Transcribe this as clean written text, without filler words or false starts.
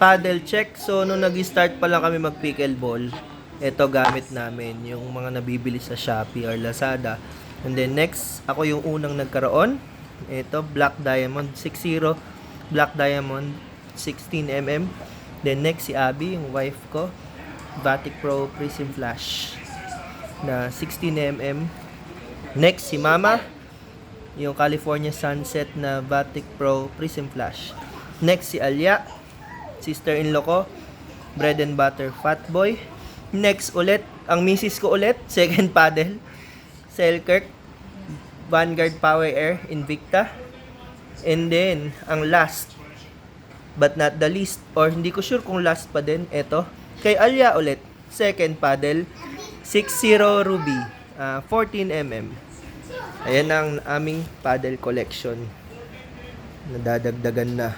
paddle check. So, nung nag-start pa lang kami mag-pickleball, ito gamit namin, yung mga nabibili sa Shopee or Lazada. And then next, ako yung unang nagkaroon. Ito, Black Diamond 60, Black Diamond 16mm. Then next, si Abby, yung wife ko, Vatic Pro Prism Flash na 16mm. Next, si Mama, yung California Sunset na Vatic Pro Prism Flash. Next, si Alia, sister-in-law ko, Bread and Butter Fat Boy. Next ulit, ang misis ko ulit, second paddle, Selkirk, Vanguard Power Air Invicta. And then, ang last, but not the least, or hindi ko sure kung last pa din, eto, kay Alia ulit, second paddle, 60 Ruby, 14mm. Ayan ang aming paddle collection. Nadadagdagan na.